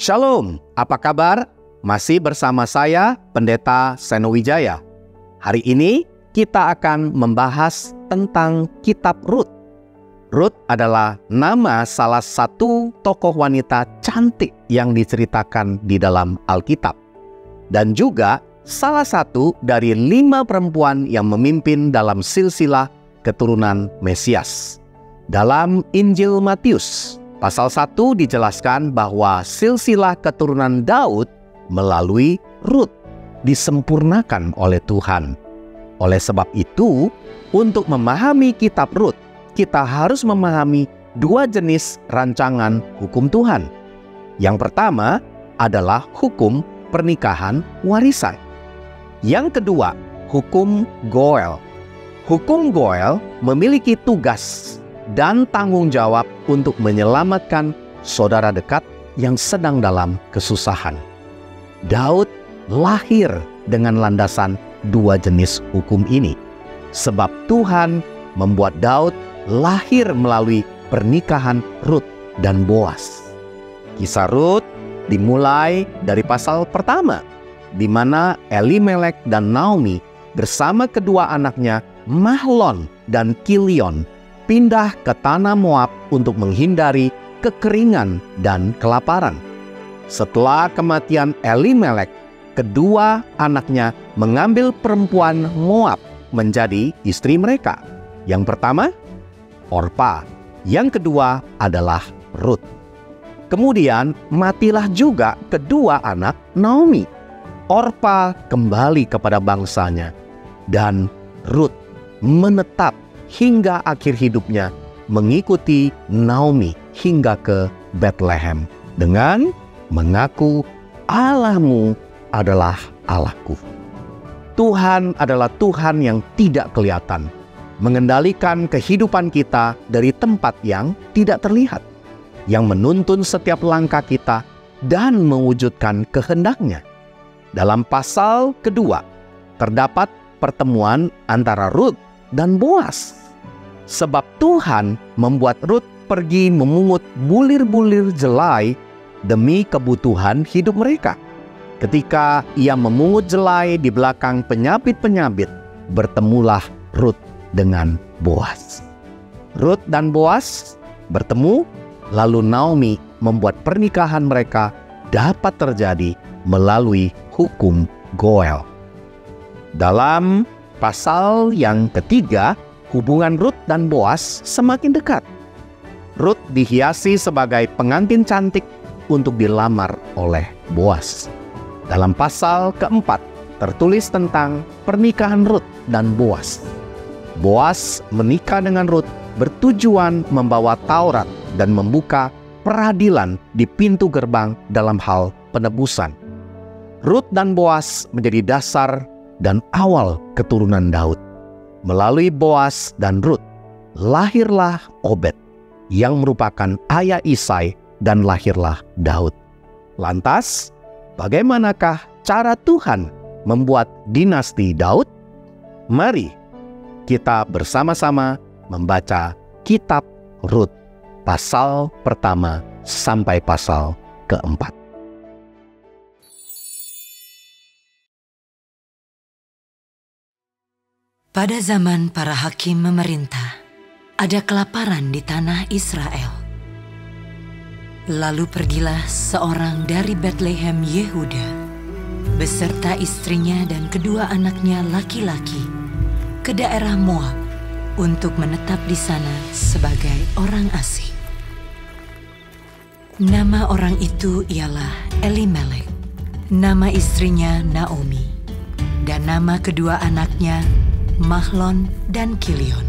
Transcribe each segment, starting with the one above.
Shalom, apa kabar? Masih bersama saya, Pendeta Seno Wijaya. Hari ini kita akan membahas tentang kitab Rut. Rut adalah nama salah satu tokoh wanita cantik yang diceritakan di dalam Alkitab. Dan juga salah satu dari 5 perempuan yang memimpin dalam silsilah keturunan Mesias. Dalam Injil Matius, Pasal 1 dijelaskan bahwa silsilah keturunan Daud melalui Rut disempurnakan oleh Tuhan. Oleh sebab itu, untuk memahami kitab Rut, kita harus memahami 2 jenis rancangan hukum Tuhan. Yang pertama adalah hukum pernikahan warisan. Yang kedua, hukum Goel. Hukum Goel memiliki tugas dan tanggung jawab untuk menyelamatkan saudara dekat yang sedang dalam kesusahan. Daud lahir dengan landasan 2 jenis hukum ini, sebab Tuhan membuat Daud lahir melalui pernikahan Rut dan Boas. Kisah Rut dimulai dari pasal pertama, di mana Elimelek dan Naomi bersama kedua anaknya Mahlon dan Kilion pindah ke tanah Moab untuk menghindari kekeringan dan kelaparan. Setelah kematian Elimelek, kedua anaknya mengambil perempuan Moab menjadi istri mereka. Yang pertama, Orpa. Yang kedua adalah Rut. Kemudian matilah juga kedua anak Naomi. Orpa kembali kepada bangsanya, dan Rut menetap hingga akhir hidupnya mengikuti Naomi hingga ke Bethlehem dengan mengaku Allahmu adalah Allahku. Tuhan adalah Tuhan yang tidak kelihatan, mengendalikan kehidupan kita dari tempat yang tidak terlihat, yang menuntun setiap langkah kita dan mewujudkan kehendaknya. Dalam pasal kedua terdapat pertemuan antara Rut dan Boas. Sebab Tuhan membuat Rut pergi memungut bulir-bulir jelai demi kebutuhan hidup mereka. Ketika ia memungut jelai di belakang penyabit-penyabit, bertemulah Rut dengan Boas. Rut dan Boas bertemu, lalu Naomi membuat pernikahan mereka dapat terjadi melalui hukum Goel. Dalam pasal yang ketiga, hubungan Rut dan Boas semakin dekat. Rut dihiasi sebagai pengantin cantik untuk dilamar oleh Boas. Dalam pasal keempat tertulis tentang pernikahan Rut dan Boas. Boas menikah dengan Rut bertujuan membawa Taurat dan membuka peradilan di pintu gerbang dalam hal penebusan. Rut dan Boas menjadi dasar dan awal keturunan Daud. Melalui Boas dan Rut, lahirlah Obed, yang merupakan ayah Isai, dan lahirlah Daud. Lantas, bagaimanakah cara Tuhan membuat dinasti Daud? Mari kita bersama-sama membaca kitab Rut, pasal pertama sampai pasal keempat. Pada zaman para hakim memerintah, ada kelaparan di tanah Israel. Lalu pergilah seorang dari Bethlehem Yehuda, beserta istrinya dan kedua anaknya laki-laki, ke daerah Moab untuk menetap di sana sebagai orang asing. Nama orang itu ialah Elimelek, nama istrinya Naomi, dan nama kedua anaknya Mahlon dan Kilion.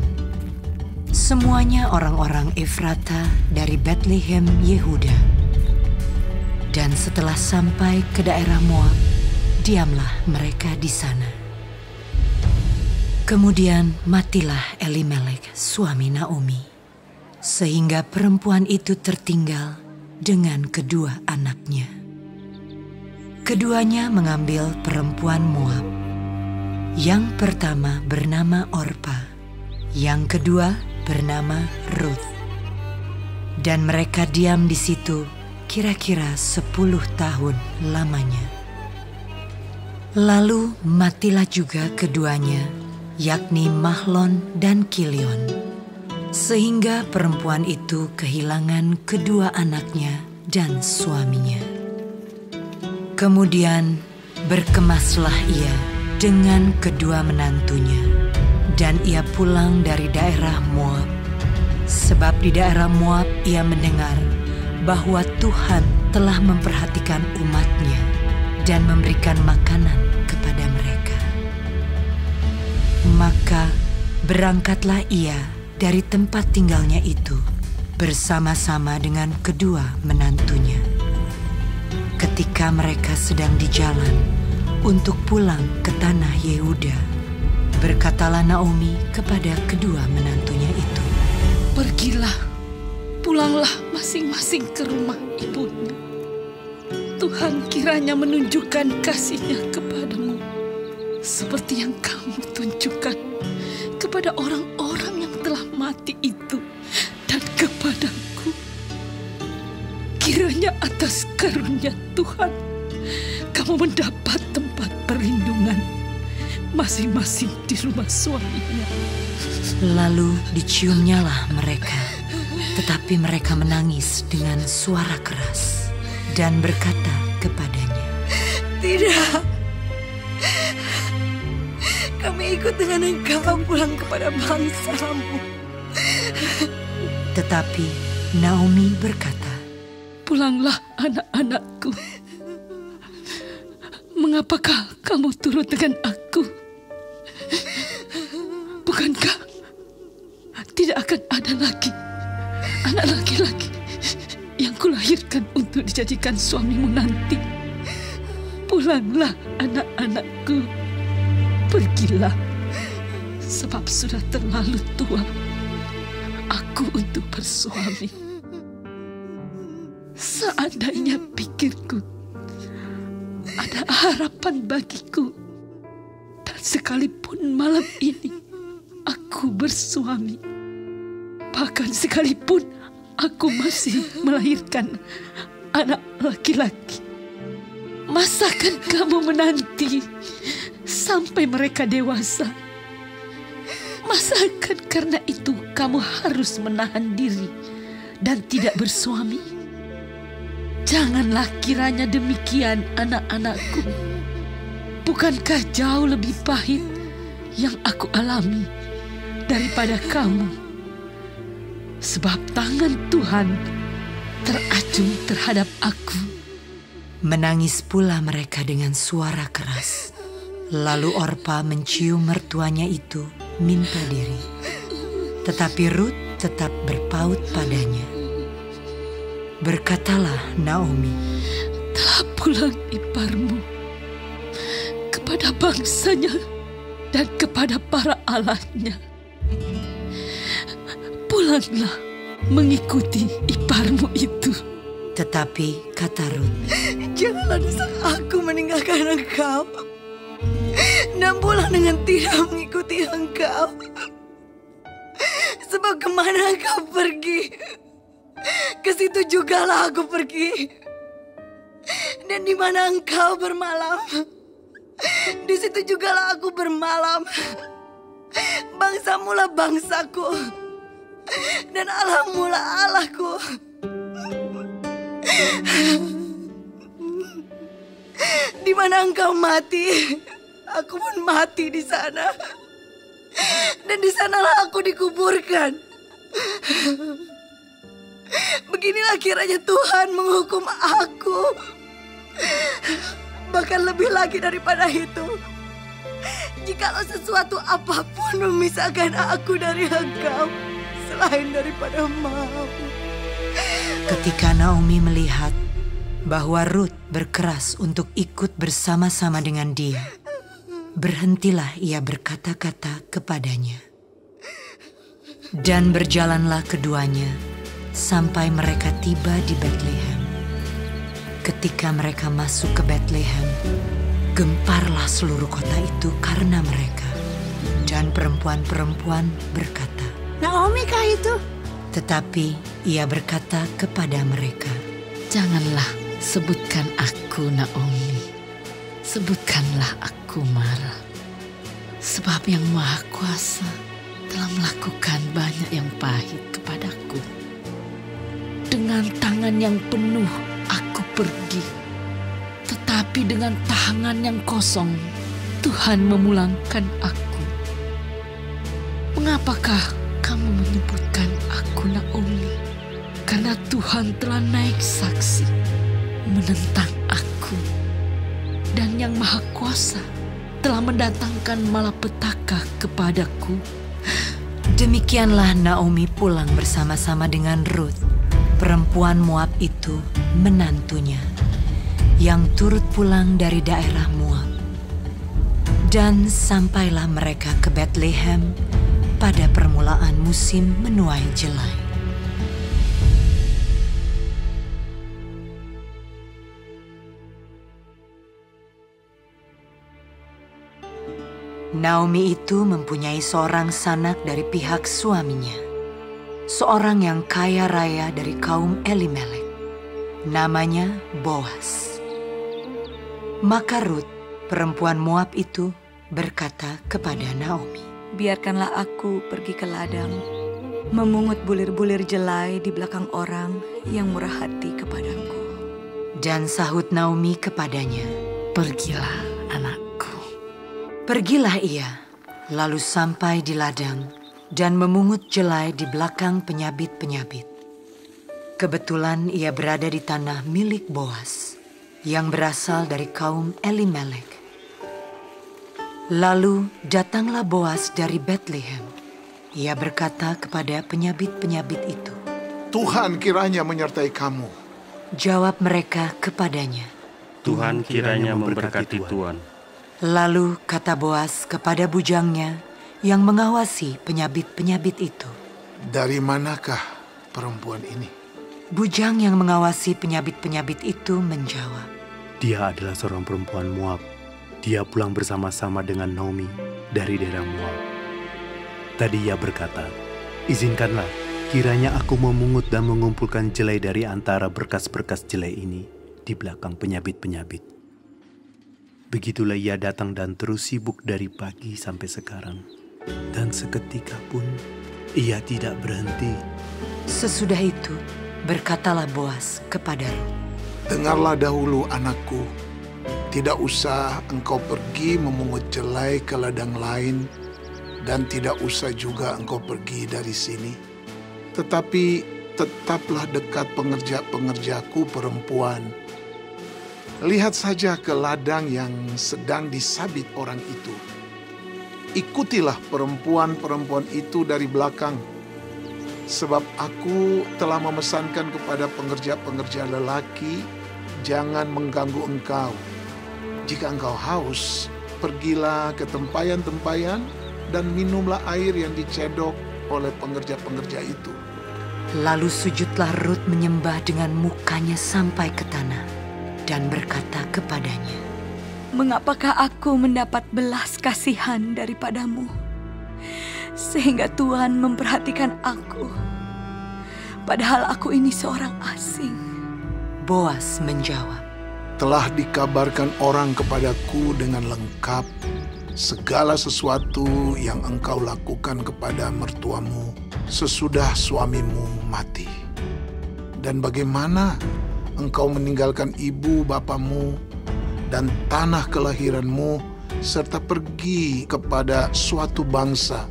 Semuanya orang-orang Efrata dari Bethlehem Yehuda. Dan setelah sampai ke daerah Moab, diamlah mereka di sana. Kemudian matilah Elimelek, suami Naomi, sehingga perempuan itu tertinggal dengan kedua anaknya. Keduanya mengambil perempuan Moab. Yang pertama bernama Orpa, yang kedua bernama Rut. Dan mereka diam di situ kira-kira 10 tahun lamanya. Lalu matilah juga keduanya, yakni Mahlon dan Kilion, sehingga perempuan itu kehilangan kedua anaknya dan suaminya. Kemudian berkemaslah ia dengan kedua menantunya, dan ia pulang dari daerah Moab, sebab di daerah Moab ia mendengar bahwa Tuhan telah memperhatikan umatnya dan memberikan makanan kepada mereka. Maka berangkatlah ia dari tempat tinggalnya itu bersama-sama dengan kedua menantunya. Ketika mereka sedang di jalan untuk pulang ke tanah Yehuda, berkatalah Naomi kepada kedua menantunya itu, "Pergilah, pulanglah masing-masing ke rumah ibunya. Tuhan kiranya menunjukkan kasih-Nya kepadamu, seperti yang kamu tunjukkan kepada orang-orang yang telah mati itu dan kepadaku. Kiranya atas karunia Tuhan, kamu mendapat tempat perlindungan masing-masing di rumah suaminya." Lalu diciumnyalah mereka, tetapi mereka menangis dengan suara keras dan berkata kepadanya, "Tidak, kami ikut dengan engkau pulang kepada bangsamu." Tetapi Naomi berkata, "Pulanglah anak-anakku. Mengapakah kamu turut dengan aku? Bukankah tidak akan ada lagi anak laki-laki yang kulahirkan untuk dijadikan suamimu nanti? Pulanglah anak-anakku, pergilah, sebab sudah terlalu tua aku untuk bersuami. Seandainya pikirku ada harapan bagiku, dan sekalipun malam ini aku bersuami, bahkan sekalipun aku masih melahirkan anak laki-laki, masakan kamu menanti sampai mereka dewasa? Masakan karena itu kamu harus menahan diri dan tidak bersuami? Janganlah kiranya demikian, anak-anakku. Bukankah jauh lebih pahit yang aku alami daripada kamu? Sebab tangan Tuhan teracung terhadap aku." menangis pula mereka dengan suara keras. Lalu Orpa mencium mertuanya itu minta diri, tetapi Rut tetap berpaut padanya. Berkatalah Naomi, "Telah pulang iparmu kepada bangsanya dan kepada para allahnya. Pulanglah mengikuti iparmu itu." Tetapi kata Rut, "Janganlah desak aku meninggalkan engkau dan pulang dengan tidak mengikuti engkau. Sebab kemana engkau pergi, ke situ jugalah aku pergi. Dan di mana engkau bermalam, di situ jugalah aku bermalam. Bangsamu lah bangsaku, dan Allahmu lah Allahku. Di mana engkau mati, aku pun mati di sana. Dan di sanalah aku dikuburkan. Beginilah kiranya Tuhan menghukum aku. Bahkan lebih lagi daripada itu, jikalau sesuatu apapun memisahkan aku dari engkau, selain daripada maut." ketika Naomi melihat bahwa Rut berkeras untuk ikut bersama-sama dengan dia, berhentilah ia berkata-kata kepadanya. Dan berjalanlah keduanya sampai mereka tiba di Betlehem. Ketika mereka masuk ke Betlehem, gemparlah seluruh kota itu karena mereka. Dan perempuan-perempuan berkata, "Naomi kah itu?" tetapi ia berkata kepada mereka, Janganlah sebutkan aku Naomi, sebutkanlah aku Mara. Sebab Yang Maha Kuasa telah melakukan banyak yang pahit kepadaku. Dengan tangan yang penuh aku pergi, tetapi dengan tangan yang kosong Tuhan memulangkan aku. Mengapakah kamu menyebutkan aku Naomi? Karena Tuhan telah naik saksi menentang aku, dan Yang Maha Kuasa telah mendatangkan malapetaka kepadaku. Demikianlah Naomi pulang bersama-sama dengan Rut, perempuan Moab itu, menantunya, yang turut pulang dari daerah Moab. Dan sampailah mereka ke Betlehem pada permulaan musim menuai jelai. Naomi itu mempunyai seorang sanak dari pihak suaminya, seorang yang kaya raya dari kaum Elimelek, namanya Boas. Maka Rut, perempuan Moab itu, berkata kepada Naomi, Biarkanlah aku pergi ke ladang, memungut bulir-bulir jelai di belakang orang yang murah hati kepadaku. Dan sahut Naomi kepadanya, Pergilah anakku. pergilah ia, lalu sampai di ladang dan memungut jelai di belakang penyabit-penyabit. Kebetulan ia berada di tanah milik Boas, yang berasal dari kaum Elimelek. Lalu datanglah Boas dari Betlehem. Ia berkata kepada penyabit-penyabit itu, Tuhan kiranya menyertai kamu. Jawab mereka kepadanya. Tuhan kiranya memberkati Tuhan. Lalu kata Boas kepada bujangnya yang mengawasi penyabit-penyabit itu, Dari manakah perempuan ini? Bujang yang mengawasi penyabit-penyabit itu menjawab, Dia adalah seorang perempuan Moab. Dia pulang bersama-sama dengan Naomi dari daerah Moab. Tadi ia berkata, Izinkanlah kiranya aku memungut dan mengumpulkan jelai dari antara berkas-berkas jelai ini di belakang penyabit-penyabit. Begitulah ia datang dan terus sibuk dari pagi sampai sekarang. Dan seketika pun ia tidak berhenti. Sesudah itu berkatalah Boas kepada Rut, Dengarlah dahulu anakku, tidak usah engkau pergi memungut jelai ke ladang lain, dan tidak usah juga engkau pergi dari sini. Tetapi tetaplah dekat pengerja-pengerjaku perempuan. Lihat saja ke ladang yang sedang disabit orang itu. Ikutilah perempuan-perempuan itu dari belakang, sebab aku telah memesankan kepada pengerja-pengerja lelaki, jangan mengganggu engkau. Jika engkau haus, pergilah ke tempayan-tempayan dan minumlah air yang dicedok oleh pengerja-pengerja itu. Lalu sujudlah Rut menyembah dengan mukanya sampai ke tanah dan berkata kepadanya, Mengapakah aku mendapat belas kasihan daripadamu, sehingga Tuhan memperhatikan aku, padahal aku ini seorang asing? Boas menjawab, Telah dikabarkan orang kepadaku dengan lengkap segala sesuatu yang engkau lakukan kepada mertuamu sesudah suamimu mati. Dan bagaimana engkau meninggalkan ibu bapamu dan tanah kelahiranmu serta pergi kepada suatu bangsa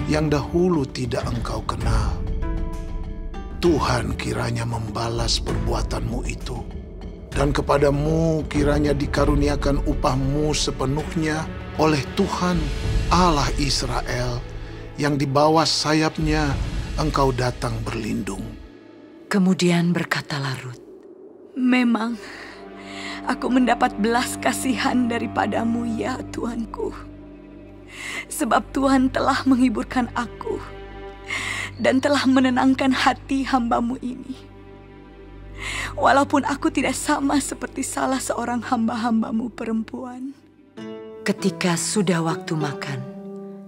yang dahulu tidak engkau kenal. Tuhan kiranya membalas perbuatanmu itu, dan kepadamu kiranya dikaruniakan upahmu sepenuhnya oleh Tuhan Allah Israel, yang di bawah sayapnya engkau datang berlindung. Kemudian berkatalah Rut, Memang aku mendapat belas kasihan daripadamu ya Tuanku, sebab Tuhan telah menghiburkan aku dan telah menenangkan hati hamba-Mu ini. Walaupun aku tidak sama seperti salah seorang hamba-hamba-Mu perempuan. Ketika sudah waktu makan,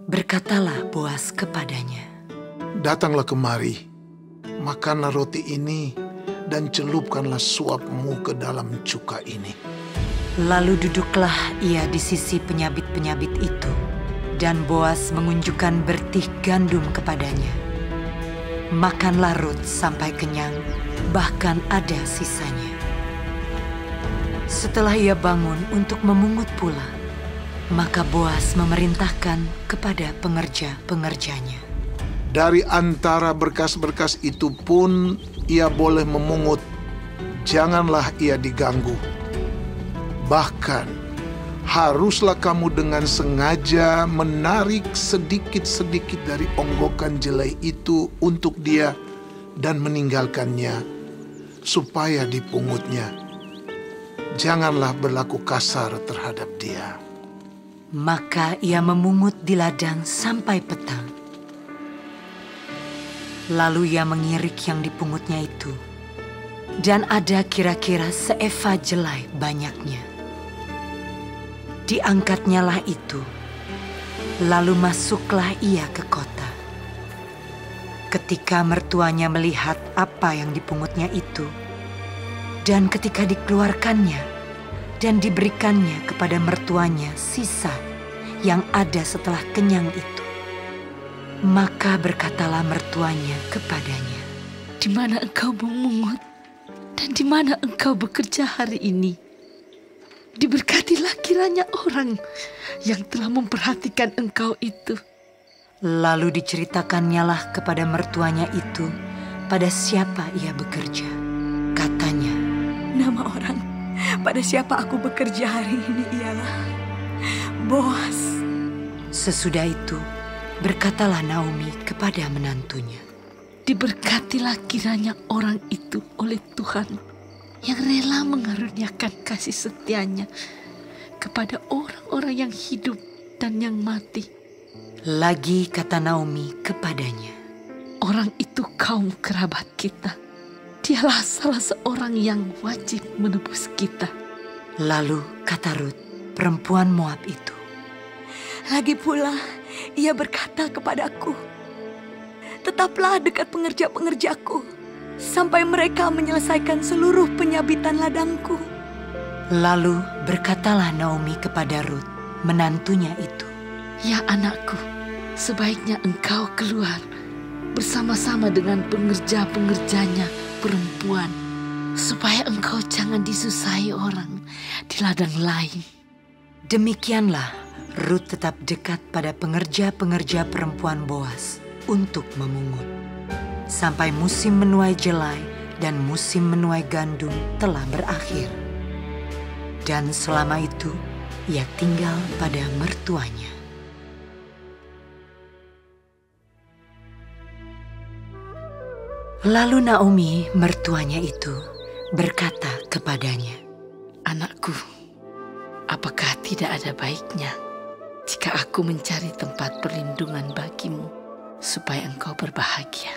berkatalah Boas kepadanya, Datanglah kemari, makanlah roti ini dan celupkanlah suapmu ke dalam cuka ini. Lalu duduklah ia di sisi penyabit-penyabit itu, dan Boas mengunjukkan bertih gandum kepadanya. Makanlah Rut sampai kenyang, bahkan ada sisanya. Setelah ia bangun untuk memungut pula, maka Boas memerintahkan kepada pengerja-pengerjanya. Dari antara berkas-berkas itu pun ia boleh memungut, janganlah ia diganggu. Bahkan haruslah kamu dengan sengaja menarik sedikit-sedikit dari onggokan jelai itu untuk dia dan meninggalkannya, supaya dipungutnya. Janganlah berlaku kasar terhadap dia. Maka ia memungut di ladang sampai petang. Lalu ia mengirik yang dipungutnya itu, dan ada kira-kira seeva jelai banyaknya. Diangkatnyalah itu, lalu masuklah ia ke kota. Ketika mertuanya melihat apa yang dipungutnya itu, dan ketika dikeluarkannya dan diberikannya kepada mertuanya sisa yang ada setelah kenyang itu, maka berkatalah mertuanya kepadanya, "Di mana engkau memungut dan di mana engkau bekerja hari ini? Diberkatilah kiranya orang yang telah memperhatikan engkau itu." Lalu diceritakannyalah kepada mertuanya itu pada siapa ia bekerja. Katanya, Nama orang pada siapa aku bekerja hari ini ialah Boas. Sesudah itu berkatalah Naomi kepada menantunya, Diberkatilah kiranya orang itu oleh Tuhan yang rela mengaruniakan kasih setianya kepada orang-orang yang hidup dan yang mati. Lagi kata Naomi kepadanya, Orang itu kaum kerabat kita. Dialah salah seorang yang wajib menebus kita. Lalu kata Rut, perempuan Moab itu, Lagi pula ia berkata kepadaku, Tetaplah dekat pengerja-pengerjaku sampai mereka menyelesaikan seluruh penyabitan ladangku. Lalu berkatalah Naomi kepada Rut, menantunya itu, Ya anakku, sebaiknya engkau keluar bersama-sama dengan pengerja-pengerjanya perempuan, supaya engkau jangan disusahi orang di ladang lain. Demikianlah Rut tetap dekat pada pengerja-pengerja perempuan Boas untuk memungut, sampai musim menuai jelai dan musim menuai gandum telah berakhir. Dan selama itu ia tinggal pada mertuanya. Lalu Naomi, mertuanya itu, berkata kepadanya, Anakku, apakah tidak ada baiknya jika aku mencari tempat perlindungan bagimu supaya engkau berbahagia?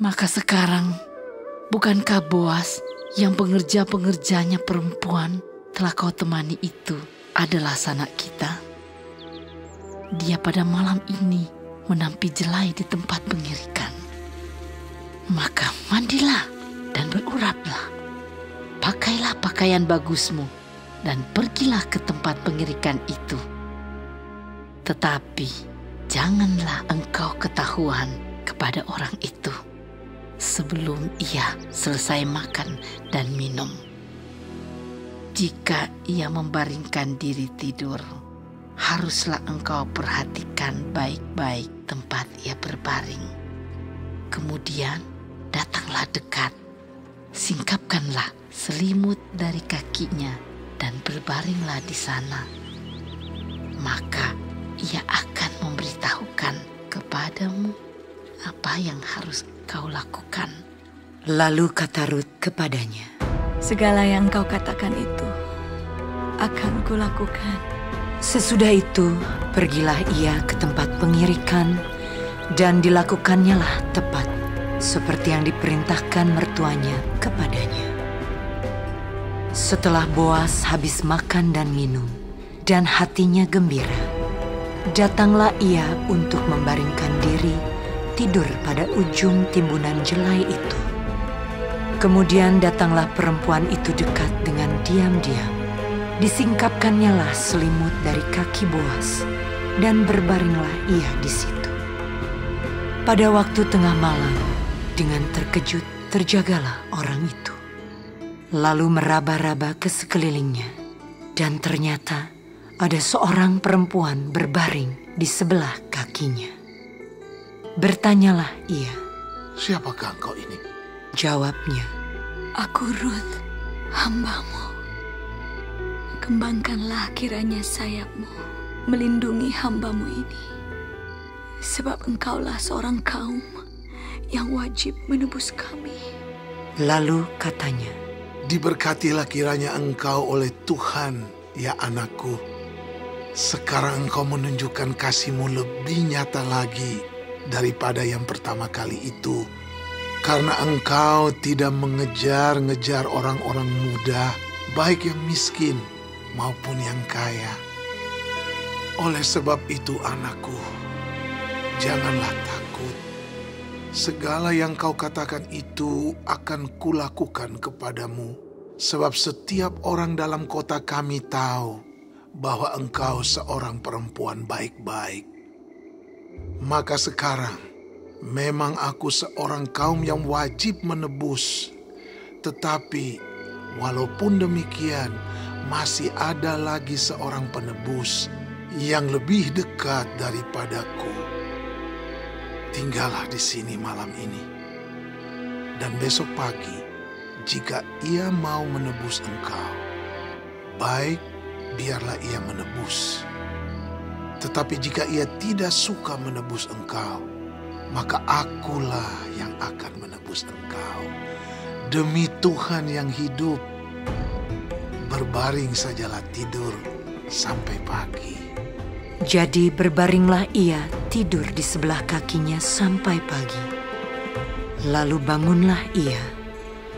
Maka sekarang, bukankah Boas yang pengerja-pengerjanya perempuan telah kau temani itu adalah sanak kita? Dia pada malam ini menampi jelai di tempat pengirikan. Maka mandilah dan beruraplah. Pakailah pakaian bagusmu dan pergilah ke tempat pengirikan itu. Tetapi janganlah engkau ketahuan kepada orang itu sebelum ia selesai makan dan minum. Jika ia membaringkan diri tidur, haruslah engkau perhatikan baik-baik tempat ia berbaring. Kemudian datanglah dekat, singkapkanlah selimut dari kakinya dan berbaringlah di sana. Maka ia akan memberitahukan kepadamu apa yang harus kau lakukan. Lalu kata Rut kepadanya, Segala yang kau katakan itu akan kulakukan. Sesudah itu pergilah ia ke tempat pengirikan dan dilakukannya tepat seperti yang diperintahkan mertuanya kepadanya. Setelah Boas habis makan dan minum dan hatinya gembira, datanglah ia untuk membaringkan diri tidur pada ujung timbunan jelai itu. Kemudian datanglah perempuan itu dekat dengan diam-diam. Disingkapkannya lah selimut dari kaki Boas, dan berbaringlah ia di situ. Pada waktu tengah malam, dengan terkejut terjagalah orang itu. Lalu meraba-raba ke sekelilingnya, dan ternyata ada seorang perempuan berbaring di sebelah kakinya. Bertanyalah ia, "Siapakah engkau ini?" Jawabnya, Aku Ruth, hamba-Mu. Kembangkanlah kiranya sayap-Mu melindungi hamba-Mu ini. Sebab engkaulah seorang kaum yang wajib menebus kami. Lalu katanya, Diberkatilah kiranya engkau oleh Tuhan, ya anakku. Sekarang engkau menunjukkan kasih-Mu lebih nyata lagi daripada yang pertama kali itu. Karena engkau tidak mengejar-ngejar orang-orang muda, baik yang miskin maupun yang kaya. Oleh sebab itu anakku, janganlah takut. Segala yang kau katakan itu akan kulakukan kepadamu. Sebab setiap orang dalam kota kami tahu bahwa engkau seorang perempuan baik-baik. Maka sekarang memang aku seorang kaum yang wajib menebus. Tetapi walaupun demikian, masih ada lagi seorang penebus yang lebih dekat daripadaku. Tinggallah di sini malam ini, dan besok pagi jika ia mau menebus engkau, baik biarlah ia menebus. Tetapi jika ia tidak suka menebus engkau, maka akulah yang akan menebus engkau. Demi Tuhan yang hidup, berbaring sajalah tidur sampai pagi. Jadi berbaringlah ia tidur di sebelah kakinya sampai pagi. Lalu bangunlah ia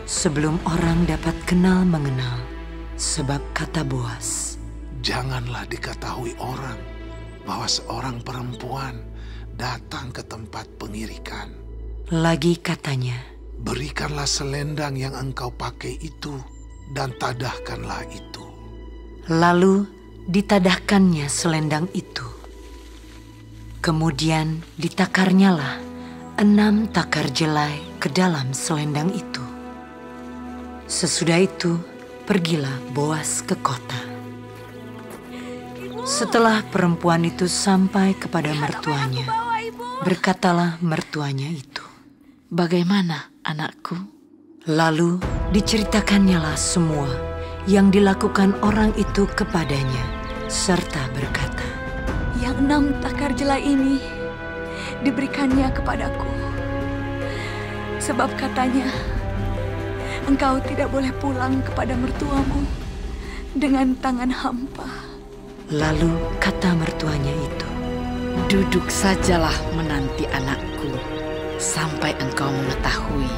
sebelum orang dapat kenal mengenal, sebab kata Boas, Janganlah diketahui orang bahwa seorang perempuan datang ke tempat pengirikan. Lagi katanya, Berikanlah selendang yang engkau pakai itu dan tadahkanlah itu. Lalu ditadahkannya selendang itu. Kemudian ditakarnyalah 6 takar jelai ke dalam selendang itu. Sesudah itu pergilah Boas ke kota. Setelah perempuan itu sampai kepada mertuanya, berkatalah mertuanya itu, Bagaimana anakku? Lalu diceritakannya semua yang dilakukan orang itu kepadanya, serta berkata, Yang 6 takar jelai ini diberikannya kepadaku. Sebab katanya, engkau tidak boleh pulang kepada mertuamu dengan tangan hampa. Lalu kata mertuanya itu, Duduk sajalah menanti anakku, sampai engkau mengetahui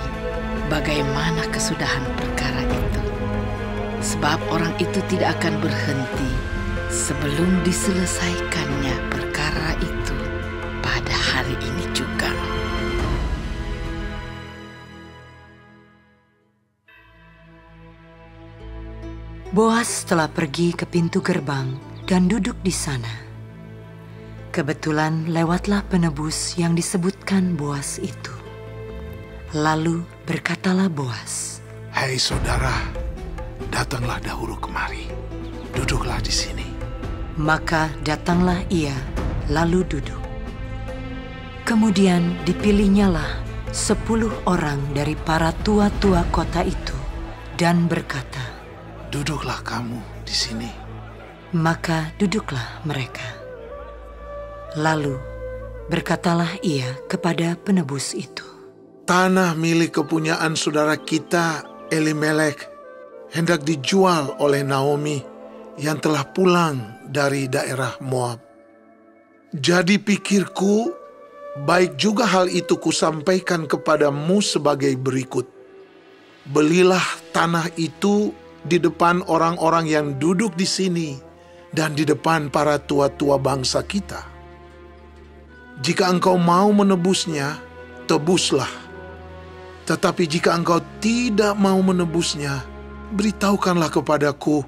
bagaimana kesudahan perkara itu. Sebab orang itu tidak akan berhenti sebelum diselesaikannya perkara itu pada hari ini juga. Boas telah pergi ke pintu gerbang dan duduk di sana. Kebetulan lewatlah penebus yang disebutkan Boas itu. Lalu berkatalah Boas, Hai saudara, datanglah dahulu kemari. Duduklah di sini. Maka datanglah ia, lalu duduk. Kemudian dipilihnyalah 10 orang dari para tua-tua kota itu dan berkata, Duduklah kamu di sini. Maka duduklah mereka. Lalu berkatalah ia kepada penebus itu, Tanah milik kepunyaan saudara kita, Elimelek, hendak dijual oleh Naomi yang telah pulang dari daerah Moab. Jadi pikirku, baik juga hal itu kusampaikan kepadamu sebagai berikut. Belilah tanah itu di depan orang-orang yang duduk di sini dan di depan para tua-tua bangsa kita. Jika engkau mau menebusnya, tebuslah. Tetapi jika engkau tidak mau menebusnya, beritahukanlah kepadaku,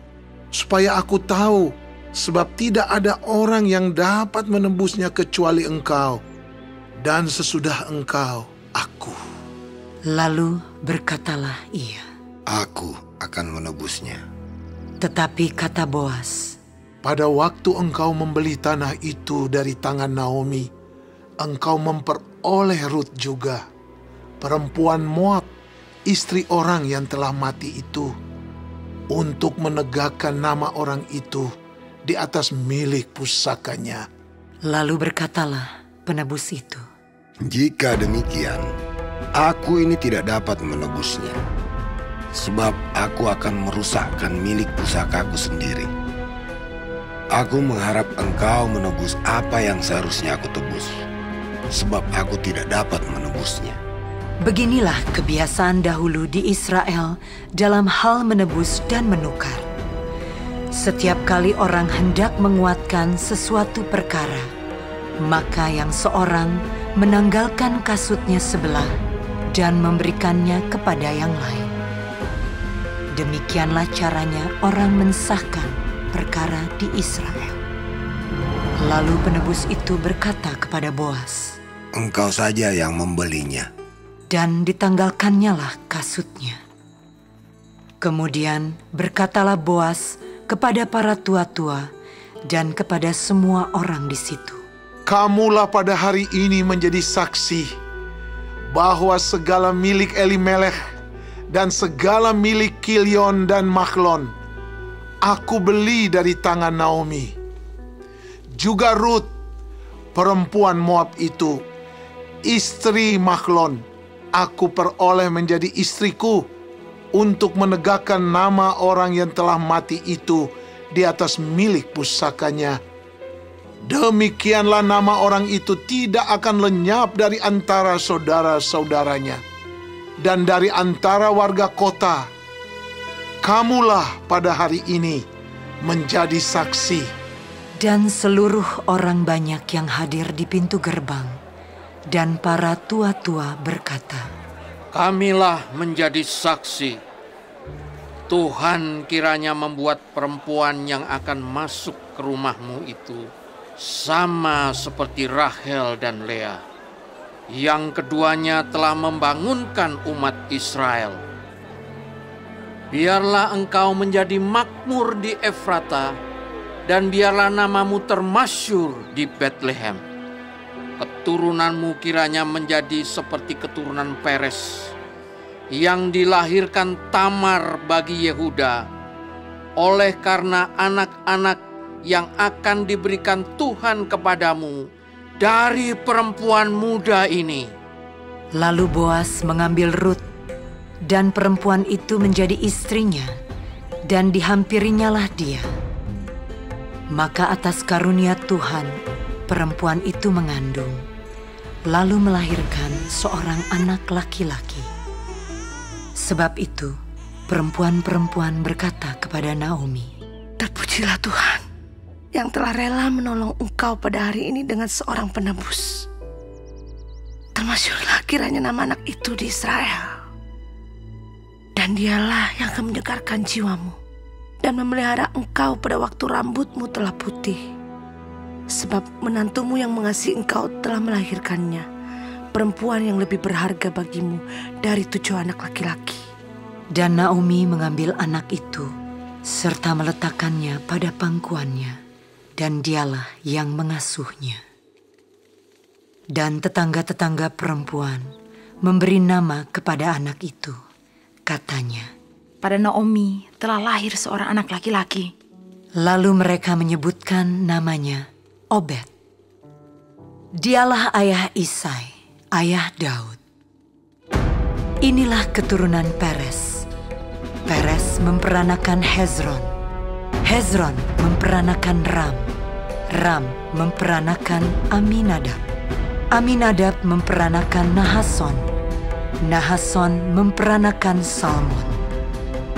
supaya aku tahu, sebab tidak ada orang yang dapat menebusnya kecuali engkau, dan sesudah engkau, aku. Lalu berkatalah ia, Aku akan menebusnya. tetapi kata Boas, Pada waktu engkau membeli tanah itu dari tangan Naomi, engkau memperoleh Rut juga, perempuan Moab, istri orang yang telah mati itu, untuk menegakkan nama orang itu di atas milik pusakanya. Lalu berkatalah penebus itu, Jika demikian, aku ini tidak dapat menebusnya, sebab aku akan merusakkan milik pusakaku sendiri. Aku mengharap engkau menebus apa yang seharusnya aku tebus, sebab aku tidak dapat menebusnya. beginilah kebiasaan dahulu di Israel dalam hal menebus dan menukar. Setiap kali orang hendak menguatkan sesuatu perkara, maka yang seorang menanggalkan kasutnya sebelah dan memberikannya kepada yang lain. Demikianlah caranya orang mensahkan perkara di Israel. Lalu penebus itu berkata kepada Boas, Engkau saja yang membelinya. dan ditanggalkannya lah kasutnya. Kemudian berkatalah Boas kepada para tua-tua dan kepada semua orang di situ, Kamulah pada hari ini menjadi saksi bahwa segala milik Elimelech dan segala milik Kilion dan Mahlon aku beli dari tangan Naomi. Juga Rut, perempuan Moab itu, istri Mahlon, aku peroleh menjadi istriku untuk menegakkan nama orang yang telah mati itu di atas milik pusakanya. Demikianlah nama orang itu tidak akan lenyap dari antara saudara-saudaranya dan dari antara warga kota. Kamulah pada hari ini menjadi saksi. dan seluruh orang banyak yang hadir di pintu gerbang dan para tua-tua berkata, Kamilah menjadi saksi. Tuhan kiranya membuat perempuan yang akan masuk ke rumahmu itu sama seperti Rahel dan Lea, yang keduanya telah membangunkan umat Israel. Biarlah engkau menjadi makmur di Efrata, dan biarlah namamu termasyhur di Betlehem. Keturunanmu kiranya menjadi seperti keturunan Peres, yang dilahirkan Tamar bagi Yehuda, oleh karena anak-anak yang akan diberikan Tuhan kepadamu dari perempuan muda ini. Lalu Boas mengambil Rut, dan perempuan itu menjadi istrinya, dan dihampirinya lah dia. Maka atas karunia Tuhan, perempuan itu mengandung, lalu melahirkan seorang anak laki-laki. Sebab itu, perempuan-perempuan berkata kepada Naomi, Terpujilah Tuhan yang telah rela menolong engkau pada hari ini dengan seorang penebus. Termasyhurlah kiranya nama anak itu di Israel. Dan dialah yang akan menyegarkan jiwamu dan memelihara engkau pada waktu rambutmu telah putih. Sebab menantumu yang mengasihi engkau telah melahirkannya, perempuan yang lebih berharga bagimu dari 7 anak laki-laki. Dan Naomi mengambil anak itu, serta meletakkannya pada pangkuannya, dan dialah yang mengasuhnya. Dan tetangga-tetangga perempuan memberi nama kepada anak itu. Katanya, Pada Naomi telah lahir seorang anak laki-laki. lalu mereka menyebutkan namanya Obed. Dialah ayah Isai, ayah Daud. Inilah keturunan Peres. Peres memperanakan Hezron. Hezron memperanakan Ram. Ram memperanakan Aminadab. Aminadab memperanakan Nahason. Nahason memperanakan Salmon.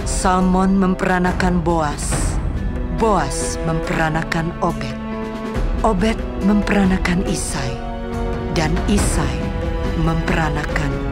Salmon memperanakan Boas. Boas memperanakan Obed. Obed memperanakan Isai. Dan Isai memperanakan